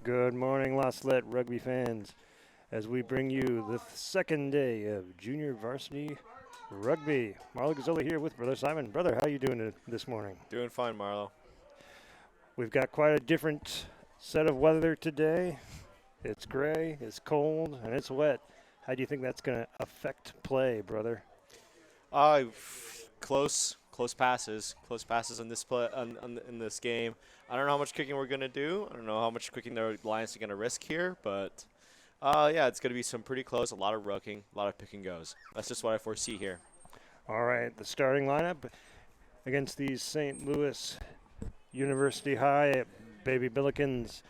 Good morning, Salette Rugby fans, as we bring you the second day of junior varsity rugby. Marlo Gazzola here with Brother Simon. Brother, how you doing this morning? Doing fine, Marlo. We've got quite a different set of weather today. It's gray, it's cold, and it's wet. How do you think that's going to affect play, brother? Uh, close passes in this in this game. I don't know how much kicking we're gonna do. I don't know how much kicking the Lions are gonna risk here, but yeah, it's gonna be some pretty close. A lot of rucking, a lot of pick and goes. That's just what I foresee here. All right, the starting lineup against these St. Louis University High Baby Billikens.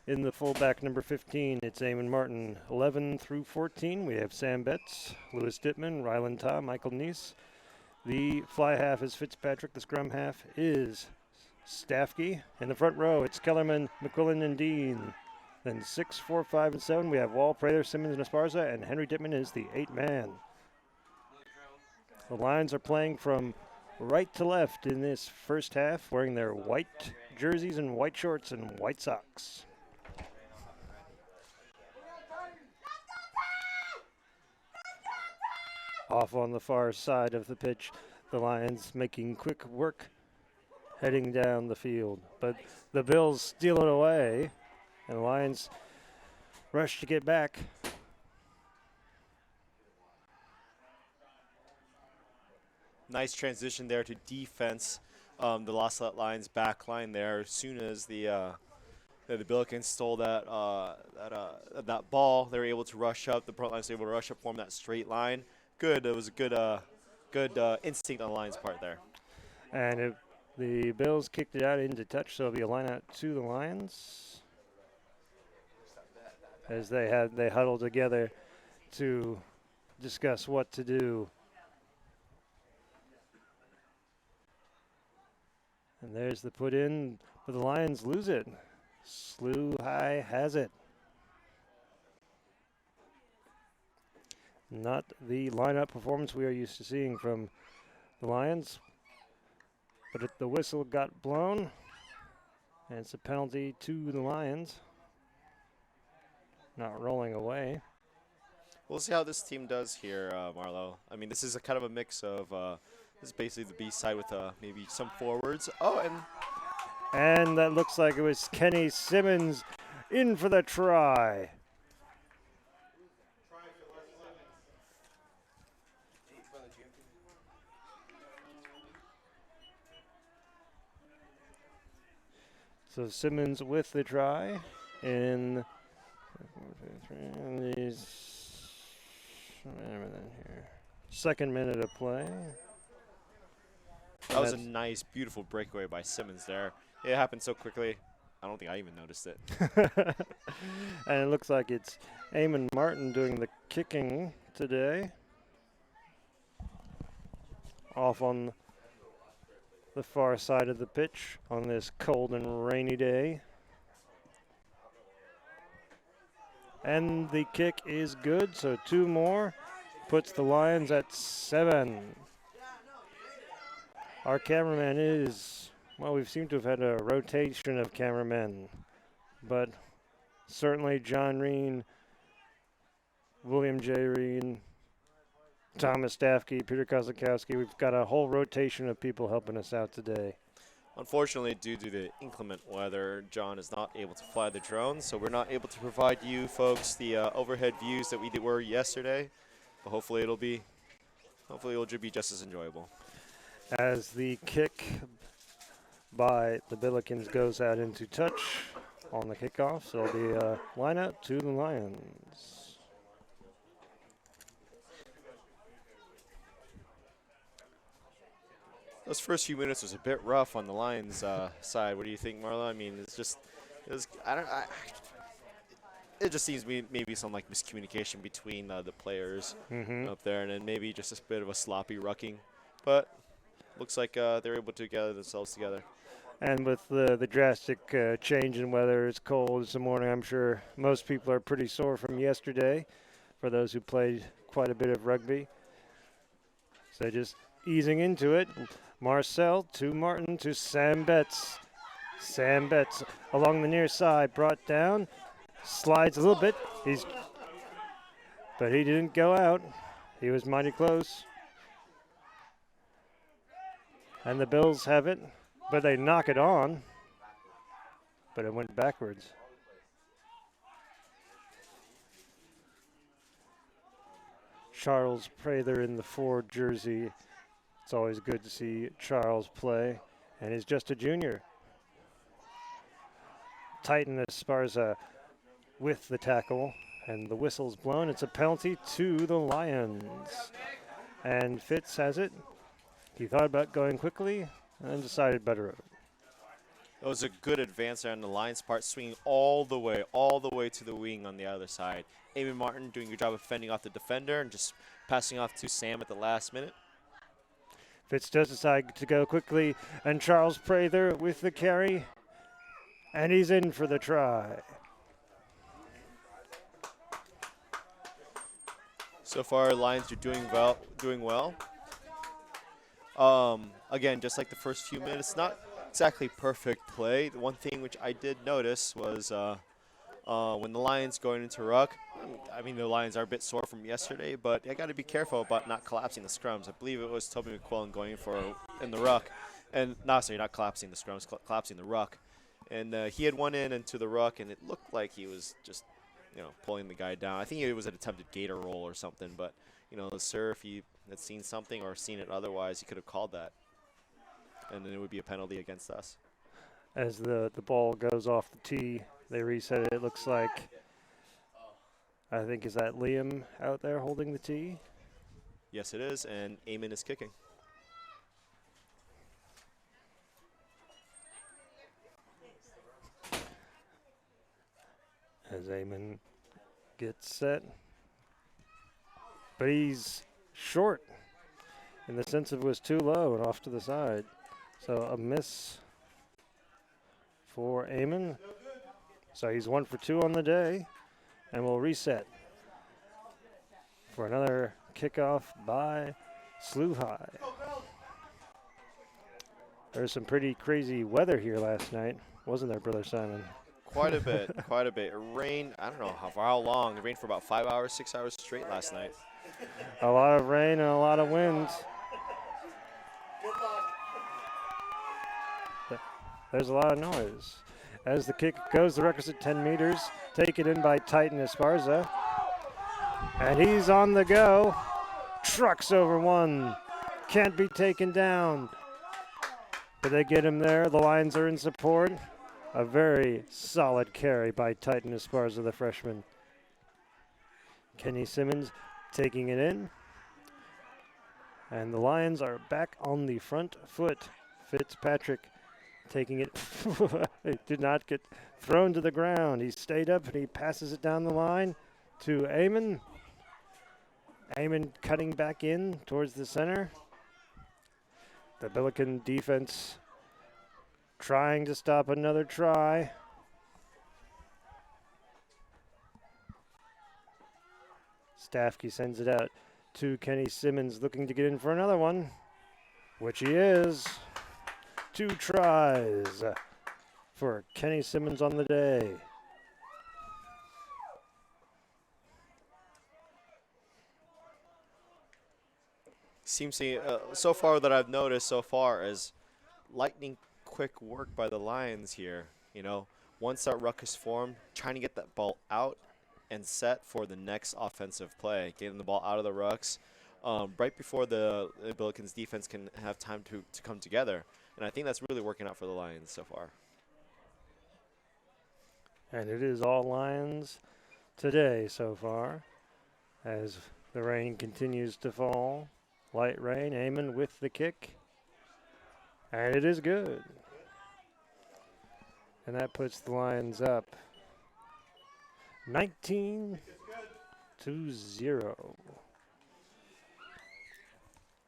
In the fullback, number 15, it's Eamon Martin. 11 through 14, we have Sam Betts, Lewis Dittman, Rylan Ta, Michael Neese. The fly half is Fitzpatrick. The scrum half is Staffke. In the front row, it's Kellerman, McQuillan, and Dean. Then 6, 4, 5, and 7, we have Wall, Prather, Simmons, and Esparza, and Henry Dittman is the 8-man. The Lions are playing from right to left in this first half, wearing their white jerseys and white shorts and white socks. Off on the far side of the pitch, the Lions making quick work heading down the field. But the Bills steal it away, and the Lions rush to get back. Nice transition there to defense. The Salette Lions back line there. As soon as the Billikens stole that ball, they were able to rush up. The front Lions were able to rush up, form that straight line. Good. It was a good instinct on the Lions' part there. And the Bills kicked it out into touch, so it'll be a line out to the Lions as they huddled together to discuss what to do. And there's the put in, but the Lions lose it. SLUH High has it. Not the lineup performance we are used to seeing from the Lions. But the whistle got blown, and it's a penalty to the Lions. Not rolling away. We'll see how this team does here, Marlo. I mean, this is a kind of a mix of this is basically the B side with maybe some forwards. Oh, and that looks like it was Kenny Simmons in for the try. So Simmons with the try in second minute of play. That was a nice, beautiful breakaway by Simmons there. It happened so quickly, I don't think I even noticed it. And it looks like it's Eamon Martin doing the kicking today. Off on the far side of the pitch on this cold and rainy day. And the kick is good, so 2 more puts the Lions at 7. Our cameraman is, well, we seem to have had a rotation of cameramen, but certainly John Reen, William J. Reen, Thomas Staffke, Peter Kozakowski. We've got a whole rotation of people helping us out today. Unfortunately, due to the inclement weather, John is not able to fly the drone, so we're not able to provide you folks the overhead views that we were yesterday. But hopefully it'll be just as enjoyable. As the kick by the Billikens goes out into touch on the kickoff, so it'll be a line out to the Lions. Those first few minutes was a bit rough on the Lions' side. What do you think, Marla? I mean, it just seems maybe some like miscommunication between the players up there, and then maybe just a bit of a sloppy rucking. But looks like they're able to gather themselves together. And with the drastic change in weather, it's cold this morning. I'm sure most people are pretty sore from yesterday, for those who played quite a bit of rugby. So just easing into it. Marcel to Martin to Sam Betts. Sam Betts along the near side, brought down, slides a little bit. But he didn't go out. He was mighty close. And the Bills have it, but they knock it on. But it went backwards. Charles Prather in the 4 jersey. It's always good to see Charles play, and he's just a junior. Titan Esparza with the tackle, and the whistle's blown. It's a penalty to the Lions. And Fitz has it. He thought about going quickly and decided better of it. It was a good advance there on the Lions' part, swinging all the way to the wing on the other side. Eamon Martin doing a good job of fending off the defender and just passing off to Sam at the last minute. Fitz does decide to go quickly, and Charles Prather with the carry, and he's in for the try. So far, Lions are doing well. Again, just like the first few minutes, not exactly perfect play. The one thing which I did notice was when the Lions going into ruck, I mean, the Lions are a bit sore from yesterday, but I got to be careful about not collapsing the scrums. I believe it was Toby McQuillan going in the ruck, and not collapsing the scrums, collapsing the ruck. And he had one into the ruck, and it looked like he was just, pulling the guy down. I think it was an attempted gator roll or something, but, the sir, if he had seen something or seen it otherwise, he could have called that. And then it would be a penalty against us. As the ball goes off the tee, they reset it. It looks like, I think, is that Liam out there holding the tee? Yes, it is, and Eamon is kicking. As Eamon gets set. But he's short in the sense it was too low and off to the side. So a miss for Eamon. So he's 1 for 2 on the day, and we'll reset for another kickoff by SLUH High. There's some pretty crazy weather here last night, wasn't there, Brother Simon? Quite a bit, quite a bit. It rained, I don't know for how long. It rained for about 5 hours, 6 hours straight last night. A lot of rain and a lot of wind. There's a lot of noise. As the kick goes the requisite 10 meters, taken in by Titan Esparza. And he's on the go. Trucks over one. Can't be taken down. But they get him there. The Lions are in support. A very solid carry by Titan Esparza, the freshman. Kenny Simmons taking it in. And the Lions are back on the front foot. Fitzpatrick taking it. It did not get thrown to the ground. He stayed up and he passes it down the line to Eamon. Eamon cutting back in towards the center. The Billiken defense trying to stop another try. Stafke sends it out to Kenny Simmons, looking to get in for another one, which he is. 2 tries for Kenny Simmons on the day. Seems to so far that I've noticed so far is lightning quick work by the Lions here. Once that ruck is formed, trying to get that ball out and set for the next offensive play, getting the ball out of the rucks right before the Billikens defense can have time to come together. And I think that's really working out for the Lions so far. And it is all Lions today so far, as the rain continues to fall. Light rain, Eamon with the kick. And it is good. And that puts the Lions up 19-0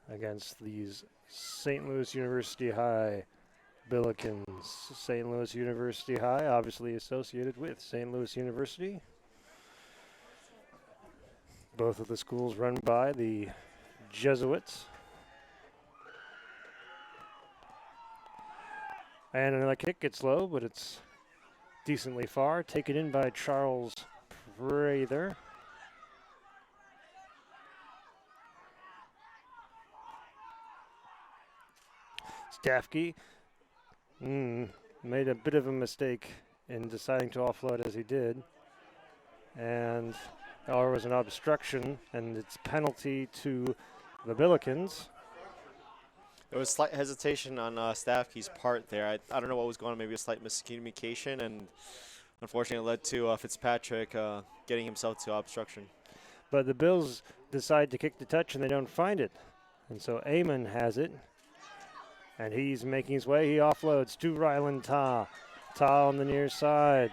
against these St. Louis University High Billikens. St. Louis University High, obviously associated with St. Louis University. Both of the schools run by the Jesuits. And another kick gets low, but it's decently far. Taken in by Charles Prather. Stafke made a bit of a mistake in deciding to offload as he did. And there was an obstruction, and it's penalty to the Billikens. There was slight hesitation on Stafke's part there. I don't know what was going on, maybe a slight miscommunication, and unfortunately it led to Fitzpatrick getting himself to obstruction. But the Bills decide to kick the touch, and they don't find it. And so Eamon has it, and he's making his way. He offloads to Ryland Ta. Ta on the near side.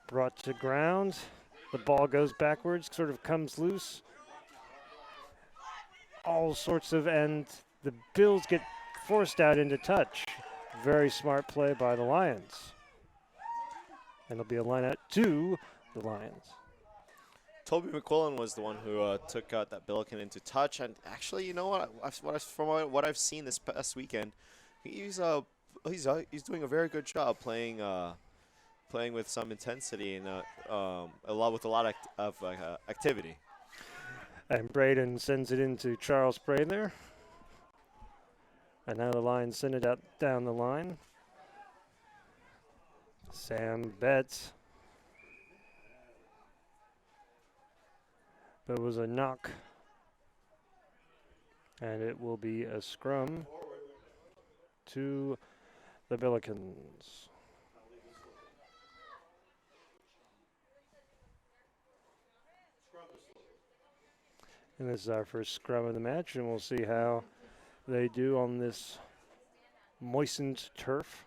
Brought to ground. The ball goes backwards, sort of comes loose. All sorts of, and the Bills get forced out into touch. Very smart play by the Lions. And it'll be a line out to the Lions. Toby McQuillan was the one who took out that Billiken into touch, and actually, you know what? From what I've seen this past weekend, he's doing a very good job playing with some intensity and a lot of activity. And Braden sends it into Charles Prather. And now the Lions send it out down the line. Sam Betts. But it was a knock. And it will be a scrum to the Billikens. And this is our first scrum of the match, and we'll see how they do on this moistened turf.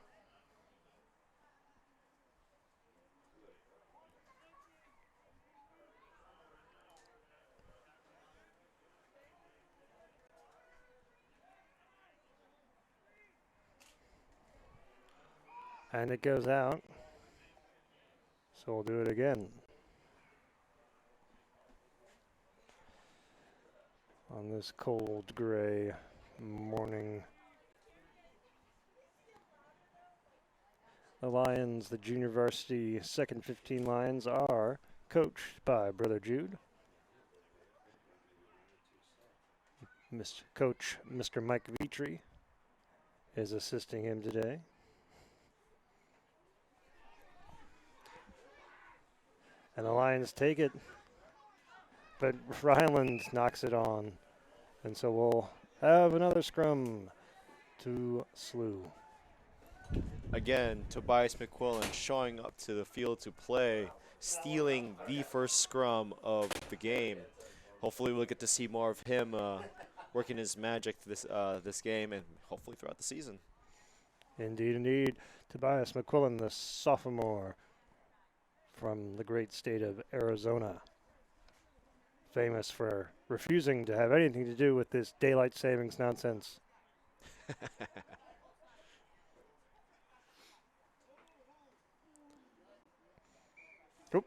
And it goes out. So we'll do it again. On this cold gray morning. The Lions, the junior varsity second 15 Lions, are coached by Brother Jude. Coach Mr. Mike Vitri is assisting him today. And the Lions take it, but Ryland knocks it on. And so we'll have another scrum to SLUH. Again, Tobias McQuillan showing up to the field to play, stealing the first scrum of the game. Hopefully we'll get to see more of him working his magic this game and hopefully throughout the season. Indeed, indeed. Tobias McQuillan, the sophomore from the great state of Arizona, famous for refusing to have anything to do with this daylight savings nonsense. Oop.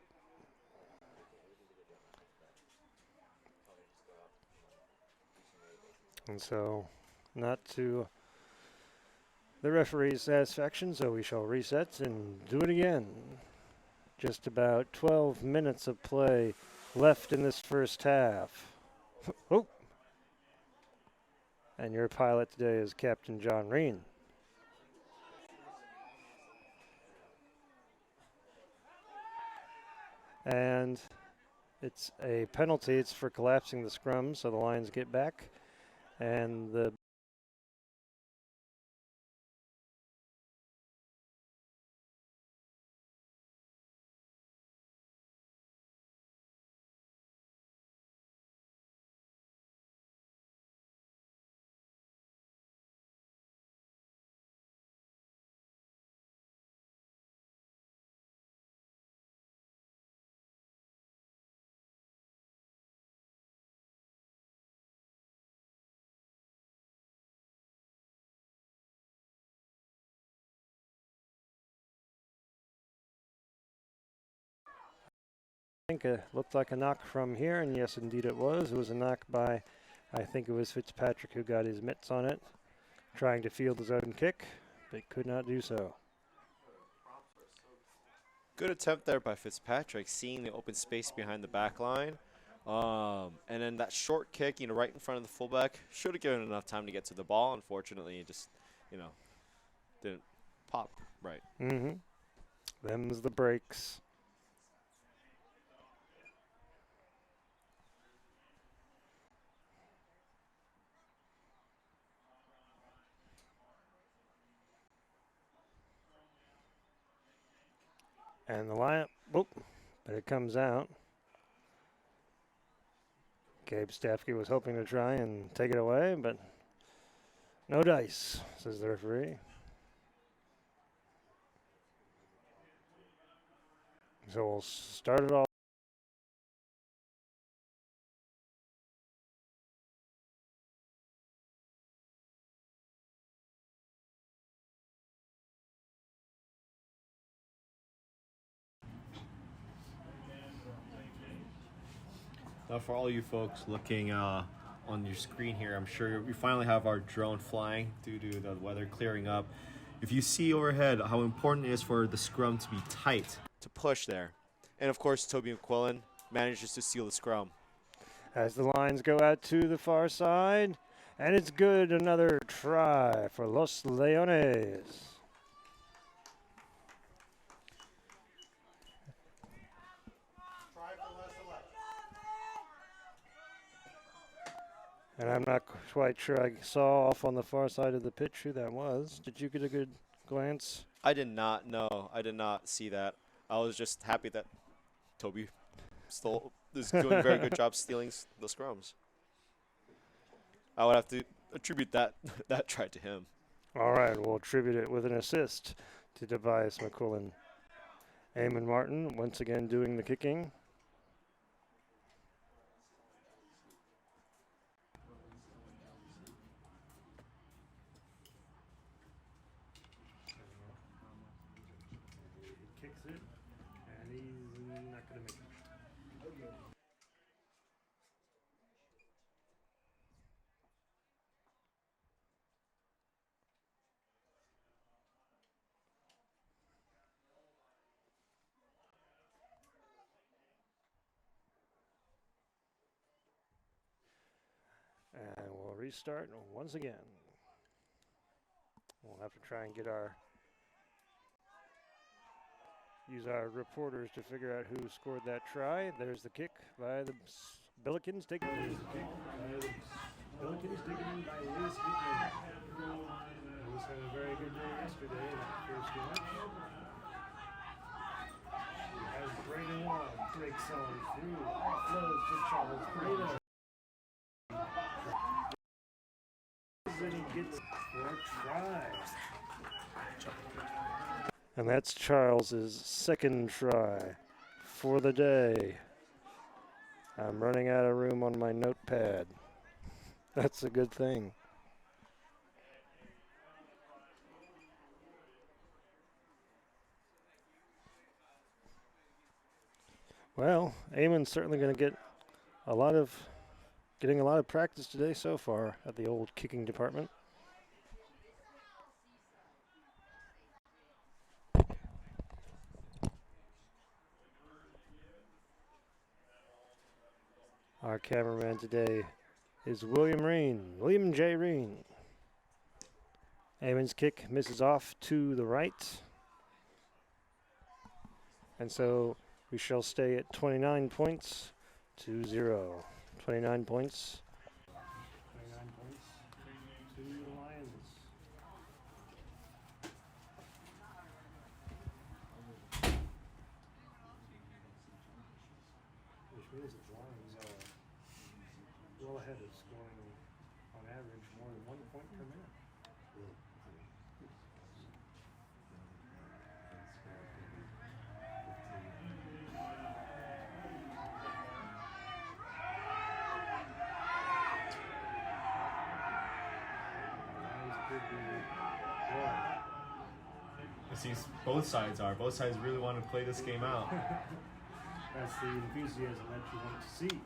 And so, not to the referee's satisfaction, so we shall reset and do it again. Just about 12 minutes of play left in this first half. Oh. And your pilot today is Captain John Reen. And it's a penalty. It's for collapsing the scrum, so the Lions get back. And the I think it looked like a knock from here, and yes, indeed it was. It was a knock by, I think it was Fitzpatrick who got his mitts on it, trying to field his own kick, but could not do so. Good attempt there by Fitzpatrick, seeing the open space behind the back line. And then that short kick, right in front of the fullback, should have given enough time to get to the ball. Unfortunately, it just, didn't pop right. Mm-hmm. Them's the breaks. And the lineup, but it comes out. Gabe Staffke was hoping to try and take it away, but no dice, says the referee. So we'll start it off. Now, for all you folks looking on your screen here, I'm sure we finally have our drone flying due to the weather clearing up. If you see overhead how important it is for the scrum to be tight, to push there. And of course, Toby McQuillan manages to steal the scrum. As the lines go out to the far side, and it's good. Another try for Los Leones. And I'm not quite sure I saw off on the far side of the pitch who that was. Did you get a good glance? I did not know. I did not see that. I was just happy that Toby is doing a very good job stealing the scrums. I would have to attribute that try to him. All right, we'll attribute it with an assist to Tobias McQuillan. Eamon Martin once again doing the kicking. Kicks it, and he's not going to make it. And we'll restart once again. We'll have to try and use our reporters to figure out who scored that try. There's the kick by the Billikens. There's the kick by the Billikens, taken in by Liz Hickman. Liz had a very good day yesterday in that first match. As Brayden Wall breaks on through, offloads to Charles Brayden. And he gets for a try. And that's Charles's second try for the day. I'm running out of room on my notepad. That's a good thing. Well, Eamon's certainly going to get getting a lot of practice today so far at the old kicking department. Our cameraman today is William J. Reen. Eamon's kick misses off to the right. And so we shall stay at 29 points to 0. 29 points. 29 points to the Lions. Which means that the Lions are well ahead of scoring on average more than 1 point per minute. It seems both sides really want to play this game out. That's the enthusiasm that you want to see.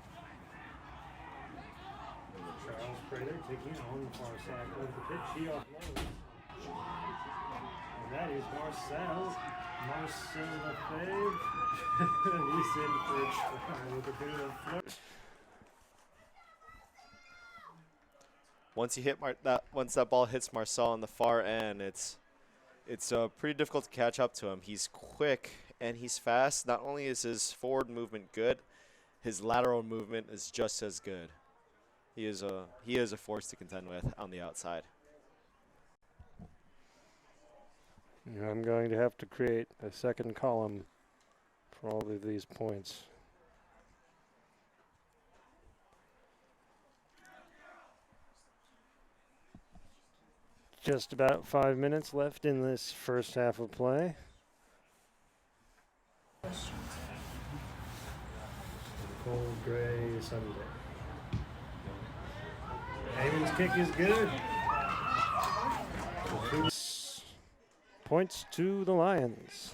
Charles Prater taking it on the far side of the pitch. He offloads. That is Marcel. Marcel Lefebvre. He's in for a try with a bit of flirt. Once that ball hits Marcel on the far end, it's pretty difficult to catch up to him. He's quick and he's fast. Not only is his forward movement good, his lateral movement is just as good. He is a force to contend with on the outside. I'm going to have to create a second column for all of these points. Just about 5 minutes left in this first half of play. Cold gray Sunday. Eamon's kick is good. Points to the Lions.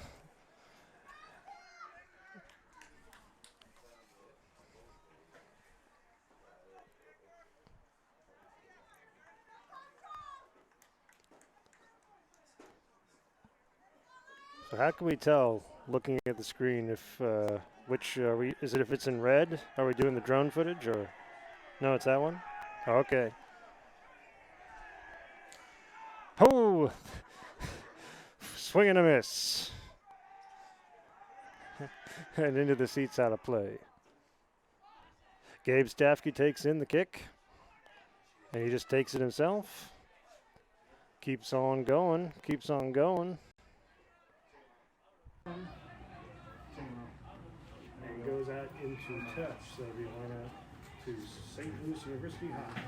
So how can we tell, looking at the screen, if which are we? Is it if it's in red? Are we doing the drone footage or? No, it's that one. Okay. Oh, swing and a miss, and into the seats out of play. Gabe Stafke takes in the kick, and he just takes it himself. Keeps on going. Keeps on going. And goes out into touch, so we line out to St. Louis University High.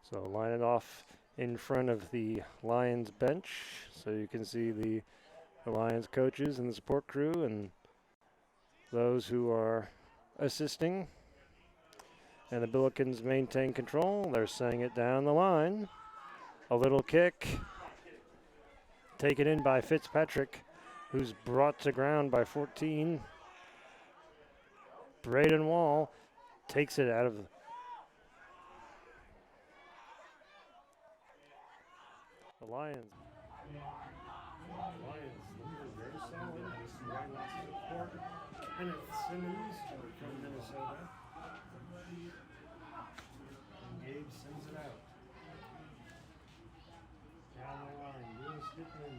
So line it off in front of the Lions bench, so you can see the Lions coaches and the support crew and those who are assisting. And the Billikens maintain control. They're sending it down the line. A little kick. Taken in by Fitzpatrick, who's brought to ground by 14. Braden Wall takes it out of the Lions. Lions looking very solid. Just right lots of support. Kenneth Simmons from Minnesota. And Gabe sends it out. Down the line, Lewis Dittman.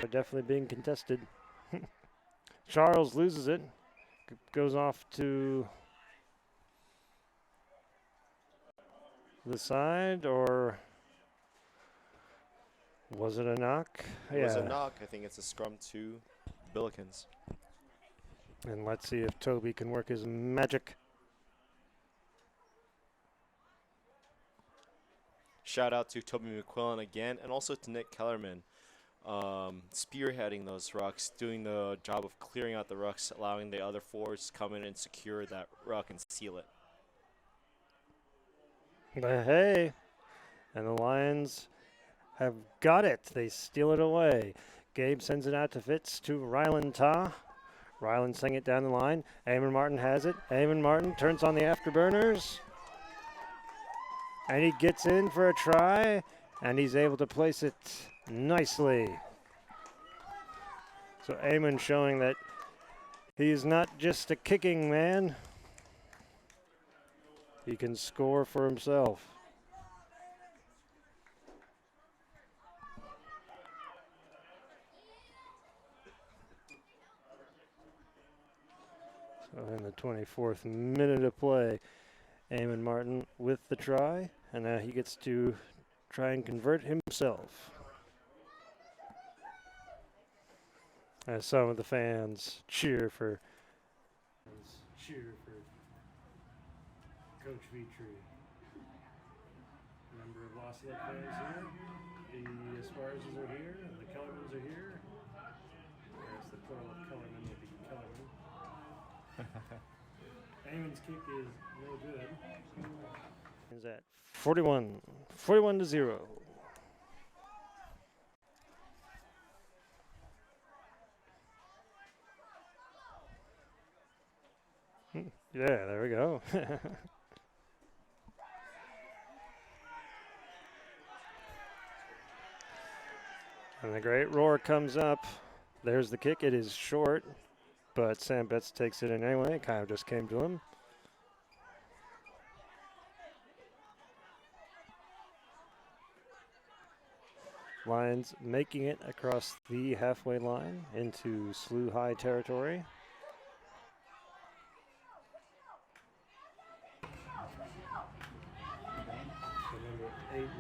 They're definitely being contested. Charles loses it. Goes off to the side, or was it a knock? It was a knock. I think it's a scrum to Billikens. And let's see if Toby can work his magic. Shout out to Toby McQuillan again, and also to Nick Kellerman, spearheading those rucks, doing the job of clearing out the rucks, allowing the other forwards to come in and secure that ruck and seal it. But hey, and the Lions have got it. They steal it away. Gabe sends it out to Fitz to Ryland Ta. Ryland sending it down the line. Eamon Martin has it. Eamon Martin turns on the afterburners. And he gets in for a try, and he's able to place it nicely. So Eamon showing that he's not just a kicking man. He can score for himself. So in the 24th minute of play, Eamon Martin with the try, and now he gets to try and convert himself. As some of the fans cheer for Coach Vitry. A number of Salette fans here. The Esparza's are here, and the Kellermans are here. There's the plural of Kellerman will be Kellerman. Eamon's kick is no good. Is at 41-0. Yeah, there we go. And the great roar comes up. There's the kick. It is short, but Sam Betts takes it in anyway. It kind of just came to him. Lions making it across the halfway line into SLUH High territory. The number 8 man,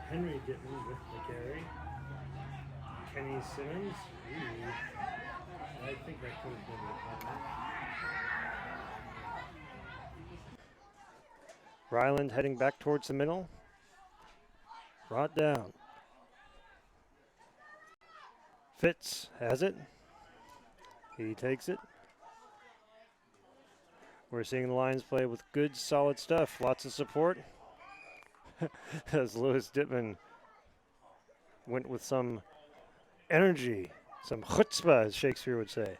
Henry Gitton with the carry. Kenny Simmons. Ooh. I think that could have been the corner. Ryland heading back towards the middle. Brought down. Fitz has it. He takes it. We're seeing the Lions play with good, solid stuff. Lots of support. As Lewis Dittman went with some energy, some chutzpah, as Shakespeare would say.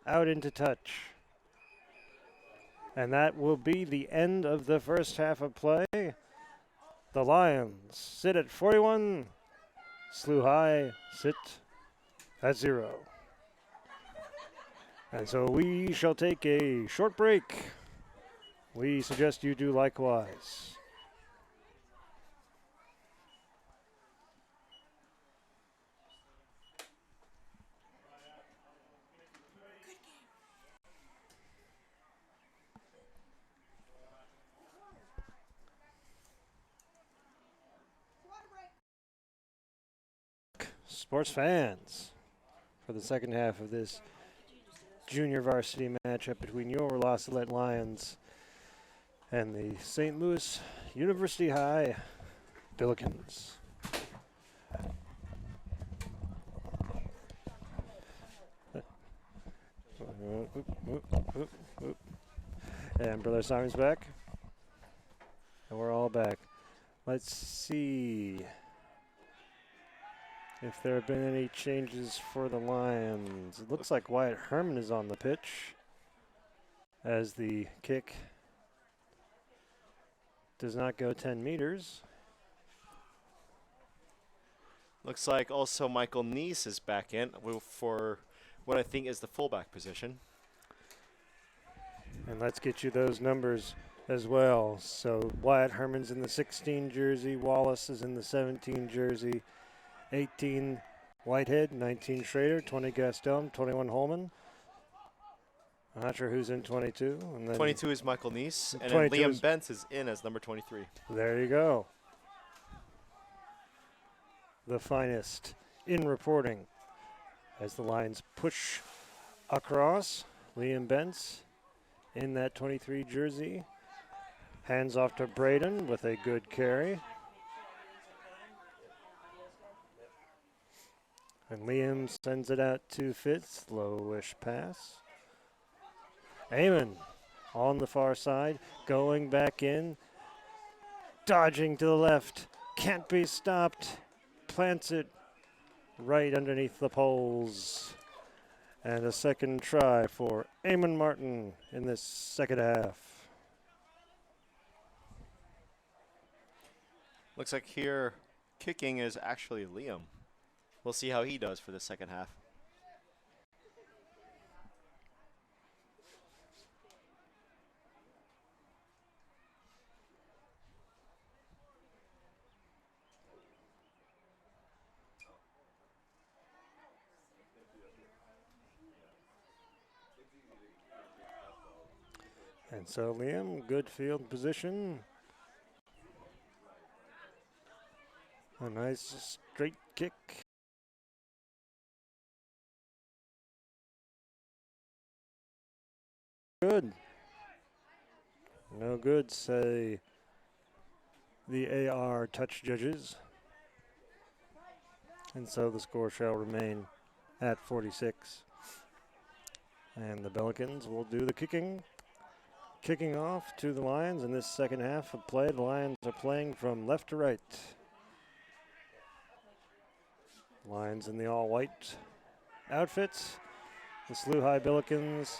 Out into touch. And that will be the end of the first half of play. The Lions sit at 41. SLUH High sit at 0. And so we shall take a short break. We suggest you do likewise. Sports fans, for the second half of this junior varsity matchup between your La Salette Lions and the St. Louis University High Billikens. And Brother Simon's back. And we're all back. Let's see if there have been any changes for the Lions. It looks like Wyatt Herman is on the pitch as the kick does not go 10 meters. Looks like also Michael Neese is back in for what I think is the fullback position. And let's get you those numbers as well. So Wyatt Herman's in the 16 jersey, Wallace is in the 17 jersey, 18 Whitehead, 19 Schrader, 20 Gastelum, 21 Holman. I'm not sure who's in 22. And then 22 is Michael Neese, and then Liam Bentz is in as number 23. There you go. The finest in reporting as the Lions push across. Liam Bentz in that 23 jersey. Hands off to Braden with a good carry. And Liam sends it out to Fitz. Lowish pass. Eamon on the far side. Going back in. Dodging to the left. Can't be stopped. Plants it right underneath the poles. And a second try for Eamon Martin in this second half. Looks like here kicking is actually Liam. We'll see how he does for the second half. And so Liam, good field position. A nice straight kick. Good. No good, say the AR touch judges. And so the score shall remain at 46. And the Pelicans will do the kicking. Kicking off to the Lions in this second half of play. The Lions are playing from left to right. Lions in the all-white outfits. The SLUH High Billikens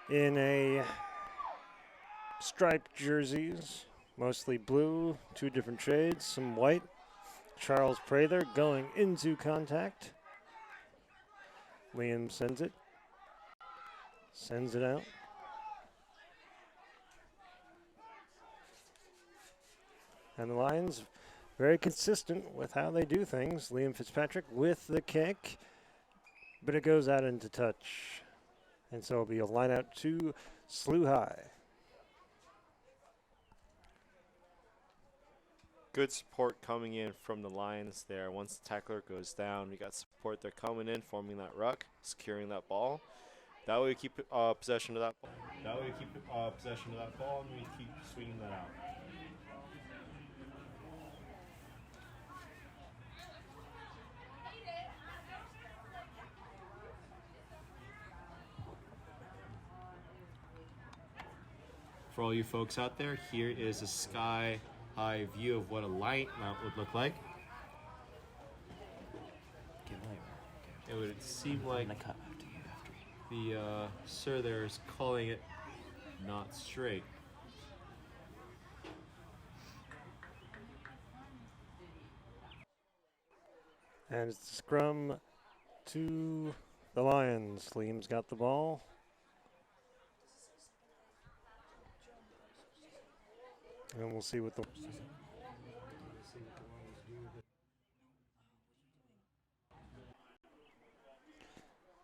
in a striped jerseys, mostly blue, 2 different shades, some white. Charles Prather going into contact. Liam sends it out. And the Lions very consistent with how they do things. Liam Fitzpatrick with the kick, but it goes out into touch. And so it'll be a line out to SLUH High. Good support coming in from the Lions there. Once the tackler goes down, we got support. They're coming in, forming that ruck, securing that ball. That way we keep possession of that ball. And we keep swinging that out. For all you folks out there, here is a sky-high view of what a light mount would look like. It would seem like the sir there is calling it not straight. And it's a scrum to the Lions. Liam's got the ball. And we'll see what the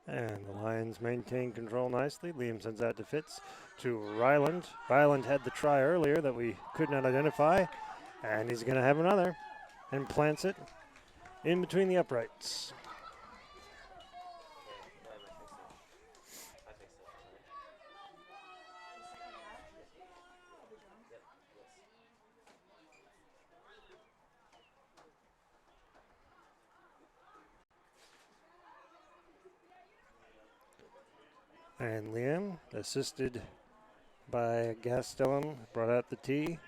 And the Lions maintain control nicely. Liam sends out to Fitz to Ryland. Ryland had the try earlier that we could not identify. And he's going to have another. And plants it in between the uprights. And Liam, assisted by Gastelum, brought out the tee.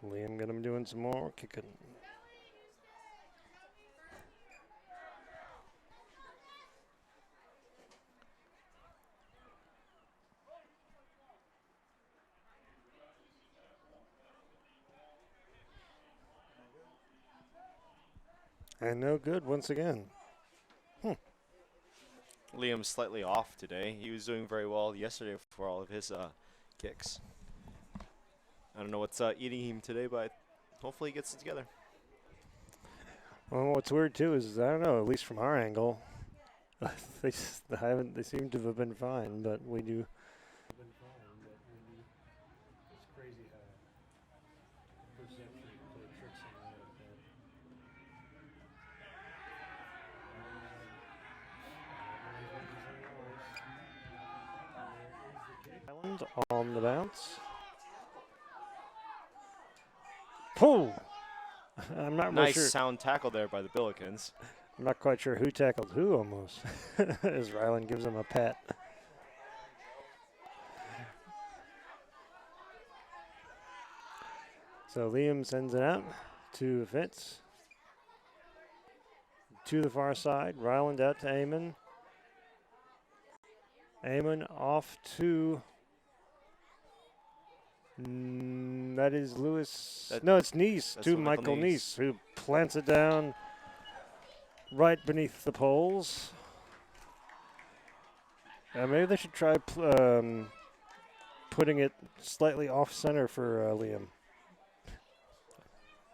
Liam got him doing some more kicking. And no good once again. Liam's slightly off today. He was doing very well yesterday for all of his kicks. I don't know what's eating him today, but hopefully he gets it together. Well, what's weird too is I don't know. At least from our angle, they seem to have been fine, but we do. It's crazy how perception play tricks on Island on the bounce. Pull. I'm not Nice sure. sound tackle there by the Billikens. I'm not quite sure who tackled who almost, as Ryland gives him a pat. So Liam sends it out to Fitz. To the far side, Ryland out to Eamon. Eamon off to... that is Lewis. No, it's Neese to Michael Neese, who plants it down right beneath the poles. Maybe they should try putting it slightly off center for Liam.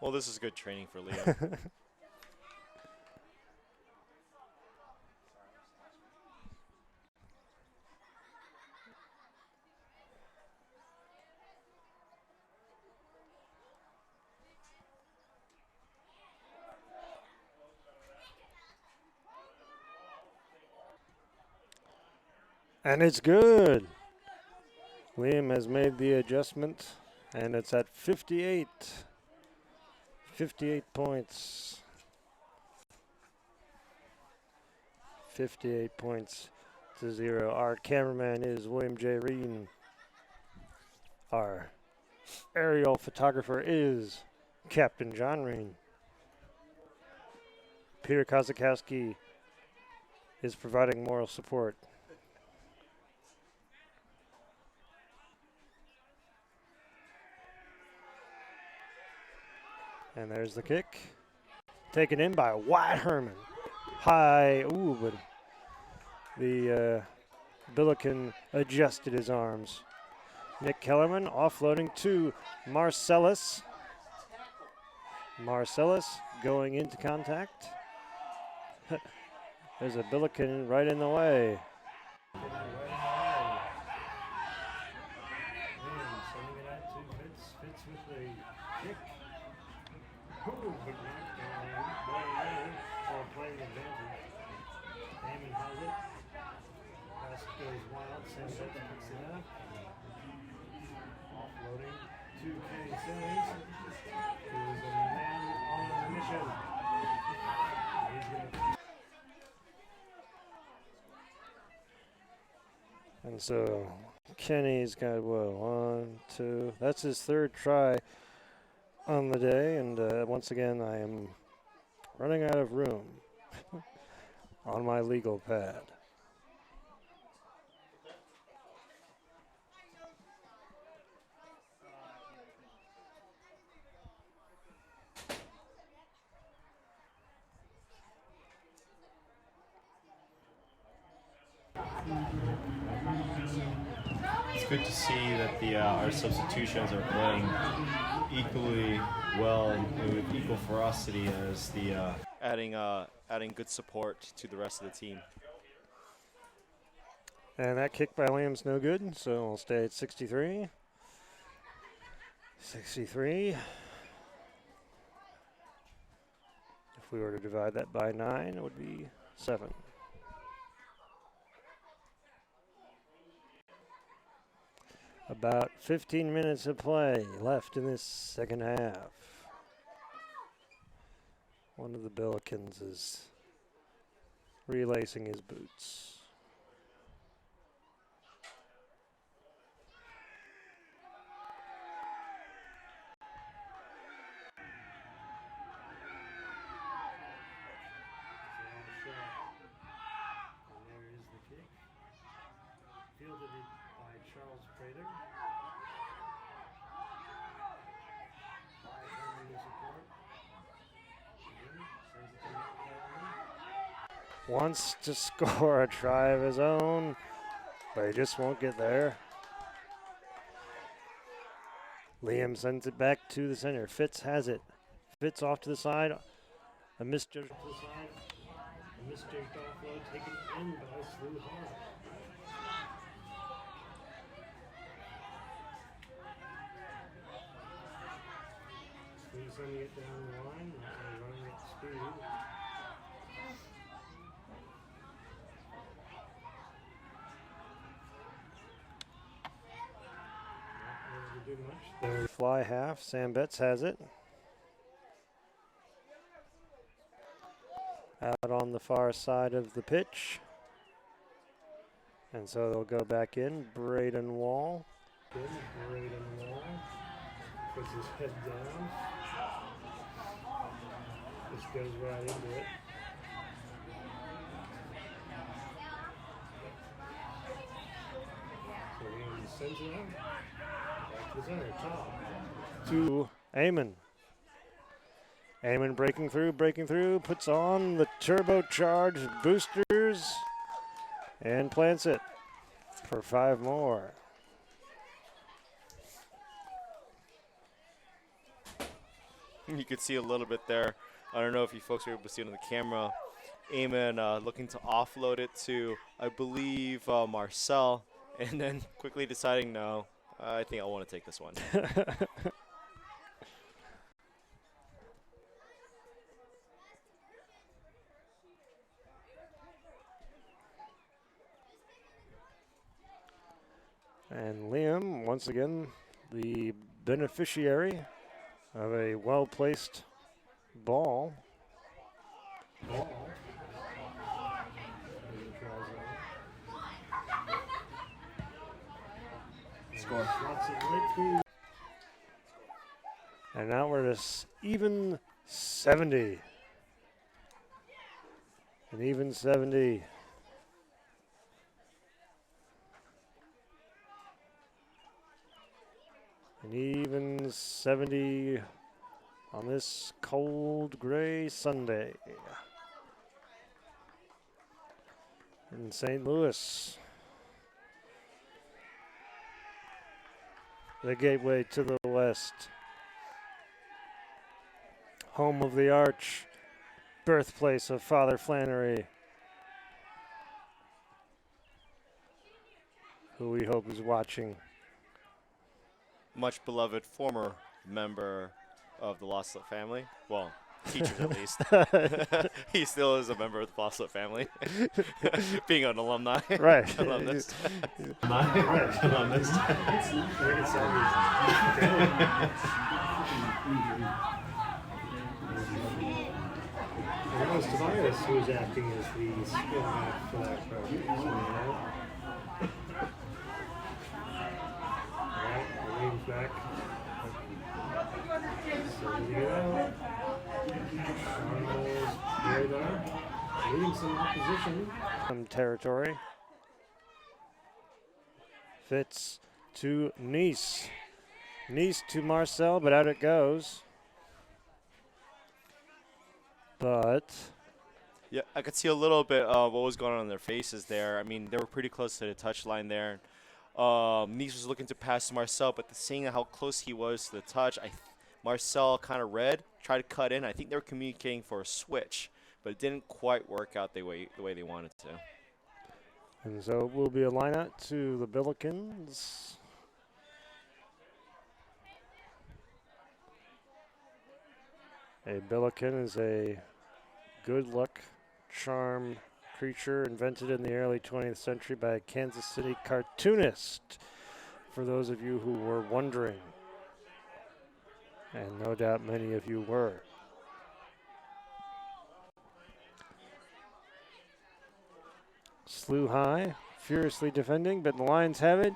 Well, this is good training for Liam. And it's good. Liam has made the adjustment, and it's at 58. 58 points. 58 points to 0. Our cameraman is William J. Reen. Our aerial photographer is Captain John Reen. Peter Kozakowski is providing moral support. And there's the kick. Taken in by Wyatt Herman. High, ooh, but the Billiken adjusted his arms. Nick Kellerman offloading to Marcellus. Marcellus going into contact. There's a Billiken right in the way. Sending it out to Fitz. Fitz with the kick. Ooh, but not playing advantage. Damon has it. Pass goes wild. Salette picks it up. Offloading to Kenny Simmons, who is a man on a mission. And so Kenny's got, well, 1, 2. That's his third try on the day. And once again, I am running out of room on my legal pad. It's good to see that our substitutions are playing equally well and with equal ferocity as the adding good support to the rest of the team. And that kick by Liam's no good, so we'll stay at 63. 63. If we were to divide that by 9, it would be 7. About 15 minutes of play left in this second half. One of the Billikens is relacing his boots. And there is the kick. Fielded it by Charles Prater. Wants to score a try of his own, but he just won't get there. Liam sends it back to the center. Fitz has it. Fitz off to the side. A misjudged to the side. A misjudged offload taken in by SLUH Rugby. He's sending it down the line, running at speed. Not able to do much. The fly half. Sam Betts has it. Out on the far side of the pitch. And so they'll go back in. Braden Wall. Braden Wall puts his head down. Just goes right into it. So he sends it out. Back to the center, top. To Eamon. Eamon breaking through, puts on the turbocharged boosters and plants it for 5 more. You could see a little bit there. I don't know if you folks were able to see it on the camera. Eamon looking to offload it to, I believe, Marcel, and then quickly deciding, no, I think I want to take this one. And Liam, once again, the beneficiary of a well-placed ball. Score. And now we're at even 70. An even 70. An even 70 on this cold gray Sunday in St. Louis. The gateway to the west. Home of the Arch, birthplace of Father Flannery, who we hope is watching. Much beloved former member of the Salette family. Well, teachers at least. He still is a member of the Salette family, being an alumni. Right. Alumnus. Alumnus. And that was Tobias who was acting as the skill half for that program. Alright, Williams back. Leading some opposition. Some territory. Fitz to Nice. Nice to Marcel, but out it goes. But Yeah, I could see a little bit of what was going on in their faces there. I mean, they were pretty close to the touchline there. Nice was looking to pass to Marcel, but seeing how close he was to the touch, Marcel kind of read, tried to cut in. I think they were communicating for a switch, but it didn't quite work out the way they wanted to. and so it will be a line out to the Billikens. A Billiken is a good luck charm creature invented in the early 20th century by a Kansas City cartoonist, for those of you who were wondering. And no doubt many of you were. SLUH High, furiously defending, but the Lions have it.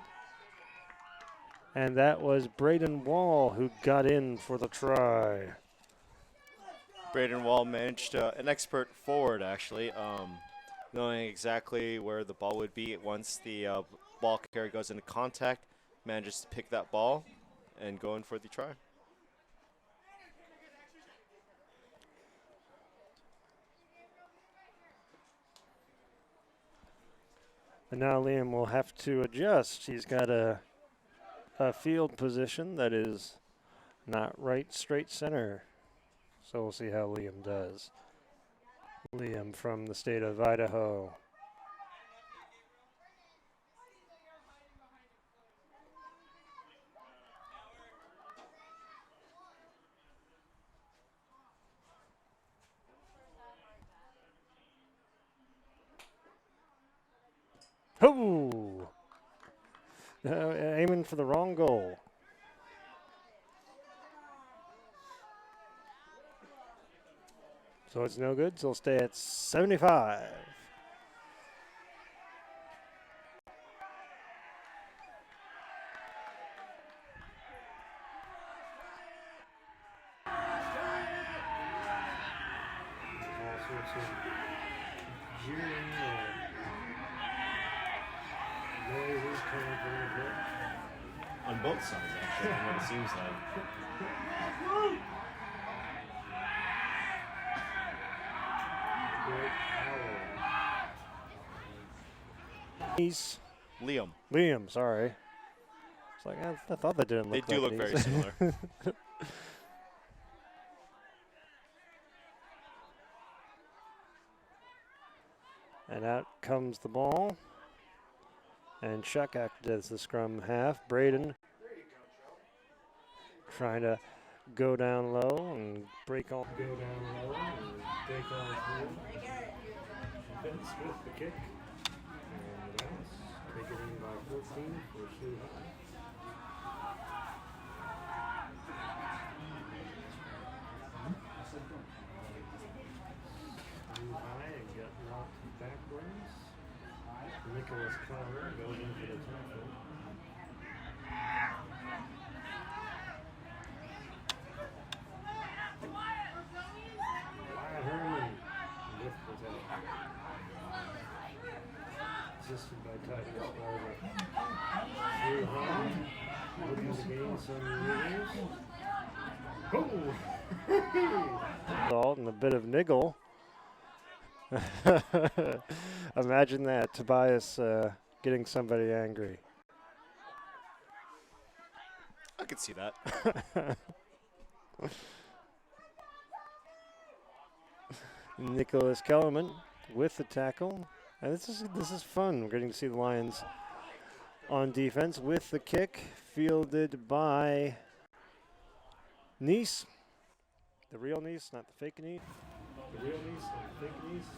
And that was Braden Wall who got in for the try. Braden Wall managed, an expert forward actually, knowing exactly where the ball would be once the ball carrier goes into contact, manages to pick that ball and go in for the try. And now Liam will have to adjust. He's got a field position that is not right straight center. So we'll see how Liam does. Liam from the state of Idaho. Oh! Aiming for the wrong goal. So it's no good, so it'll stay at 75. All sorts of jeering noises coming from the pit. On both sides, actually, from what it seems like. He's Liam. Sorry. It's like I thought that didn't They look. do like look very these. similar. And out comes the ball. And Chuck acted as the scrum half. Braden trying to go down low and break on. Go down low and break on through. Vince with the kick. And the bounce. getting by 14 for SLUH High. SLUH High and got knocked backwards. Nicholas Connor goes in for the tackle. Wyatt Herman with the tackle. Assisted by Titus Barber. SLUH High looking to gain some meters. Oh! And a bit of niggle. Imagine that, Tobias getting somebody angry. I could see that. Nicholas Kellerman with the tackle. And this is fun. We're getting to see the Lions on defense with the kick, fielded by Nice. The real Nice, not the fake Nice. The real Nice, not the fake Nice.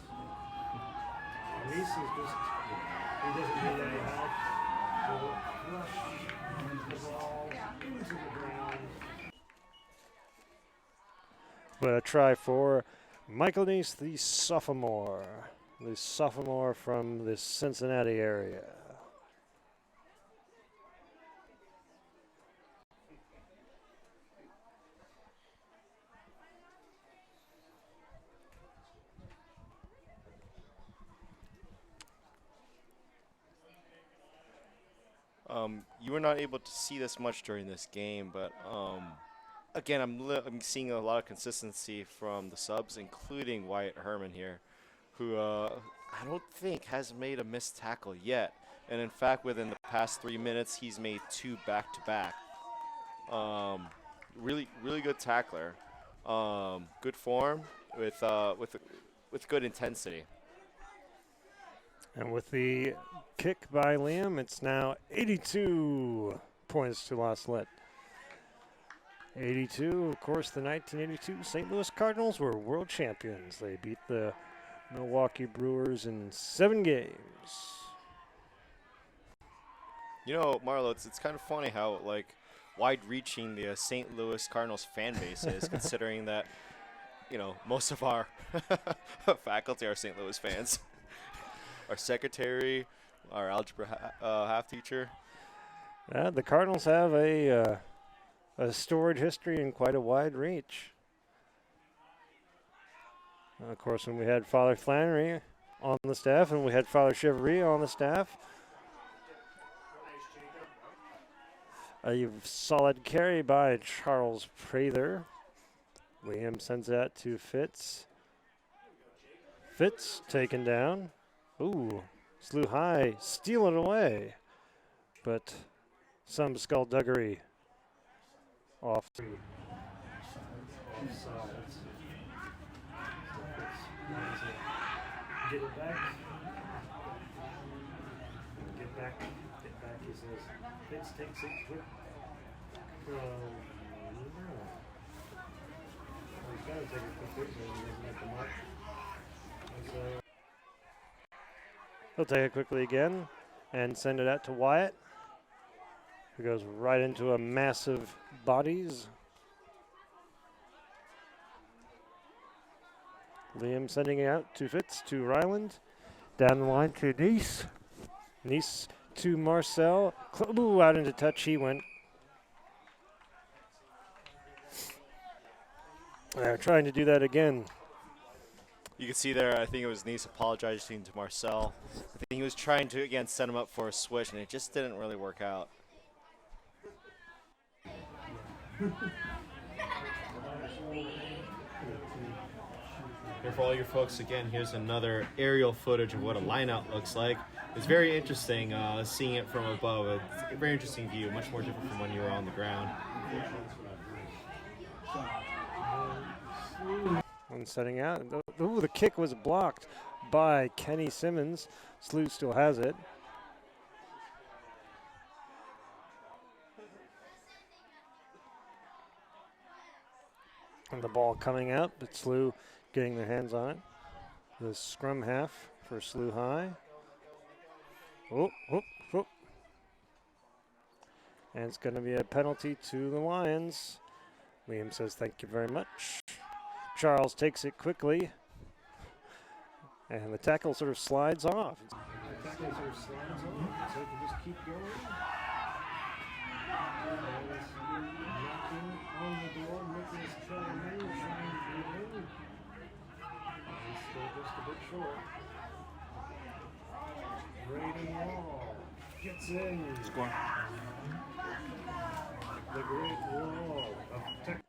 Nice is just, he doesn't do that high. So flush the ball into the ground. But a try for Michael Nice, the sophomore from the Cincinnati area. You were not able to see this much during this game, but again, I'm seeing a lot of consistency from the subs, including Wyatt Herman here, who I don't think has made a missed tackle yet. And in fact, within the past 3 minutes, he's made 2 back-to-back. Really good tackler. Good form with good intensity. And with the kick by Liam, it's now 82 points to La Salette. 82, of course, the 1982 St. Louis Cardinals were world champions. They beat the Milwaukee Brewers in 7 games. You know, Marlo, it's kind of funny how wide-reaching the St. Louis Cardinals fan base is, considering that most of our faculty are St. Louis fans. Our secretary, our algebra half teacher. The Cardinals have a storied history and quite a wide reach. Of course, when we had Father Flannery on the staff and we had Father Chevrier on the staff, a solid carry by Charles Prather. Liam sends that to Fitz. Fitz taken down. Ooh, SLUH High steal it away. But some skullduggery off. Get it back. Get back, he says. Fitz takes it quick. No. He's got to take it quickly so he doesn't get the mark. So he'll take it quickly again and send it out to Wyatt, who goes right into a massive bodies. Liam sending it out to Fitz, to Ryland. Down the line to Nice. Nice to Marcel. Ooh, out into touch he went. Trying to do that again. You can see there, I think it was Nice apologizing to Marcel. I think he was trying to, again, set him up for a switch, and it just didn't really work out. Here for all your folks, again, here's another aerial footage of what a lineout looks like. It's very interesting seeing it from above. It's a very interesting view, much more different from when you were on the ground. And setting out. Ooh, the kick was blocked by Kenny Simmons. SLUH still has it. And the ball coming out, but SLUH getting their hands on it. The scrum half for SLUH High. Oh, And it's going to be a penalty to the Lions. Liam says thank you very much. Charles takes it quickly. And the tackle sort of slides off. The tackle sort of slides off, so you can just keep going. Knocking on the door, Nicholas trying to get in. He's still just a bit short. Braden Wall gets in. Score. The great Wall of Tech.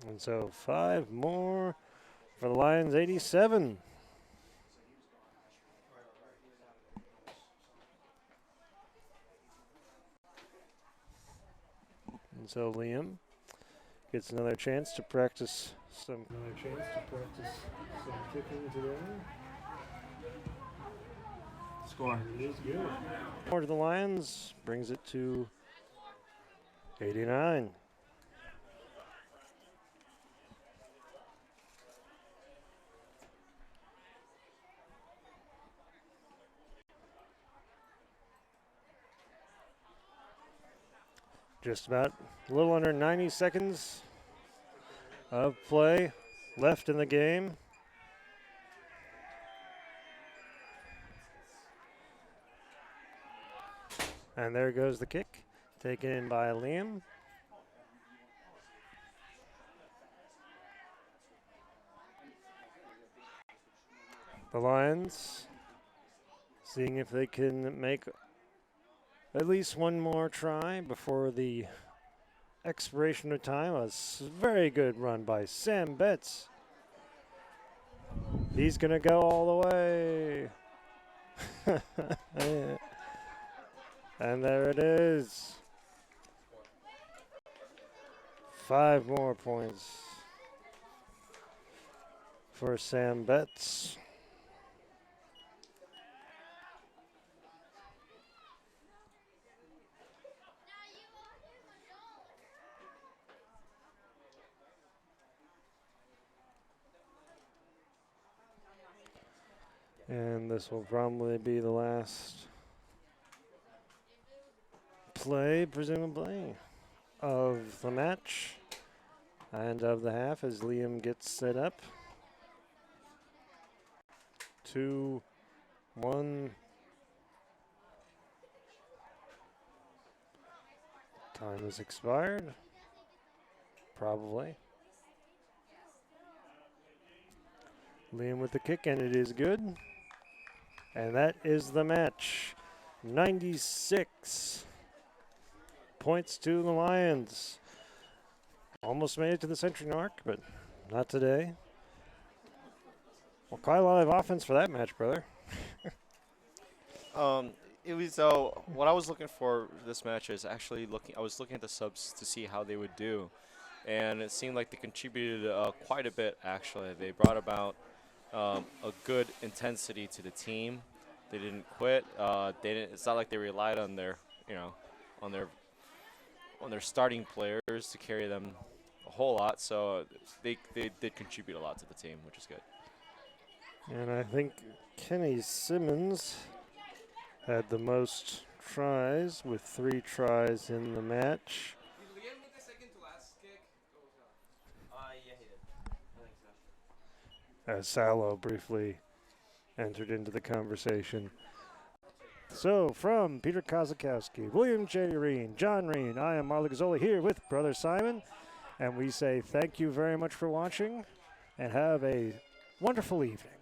And so 5 more for the Lions, 87. And so Liam gets another chance to practice some kicking today. Score. It is good. More to the Lions, brings it to 89. Just about a little under 90 seconds of play left in the game. And there goes the kick, taken in by Liam. The Lions seeing if they can make at least one more try before the expiration of time. A very good run by Sam Betts. He's going to go all the way. And there it is. 5 more points for Sam Betts. And this will probably be the last play, presumably, of the match and of the half as Liam gets set up. 2, 1. Time has expired. Probably. Liam with the kick, and it is good. And that is the match. 96 points to the Lions. Almost made it to the century mark, but not today. Well, quite a lot of offense for that match, brother. It was what I was looking for this match is actually I was looking at the subs to see how they would do, and it seemed like they contributed quite a bit. Actually, they brought about a good intensity to the team. They didn't quit. It's not like they relied on their, on their starting players to carry them a whole lot. So they did contribute a lot to the team, which is good. And I think Kenny Simmons had the most tries with 3 tries in the match. Did Liam make the second to last kick? Yeah, he did. I think so. As Salo briefly entered into the conversation. So, from Peter Kozakowski, William J. Reen, John Reen, I am Marla Gazzoli here with Brother Simon, and we say thank you very much for watching, and have a wonderful evening.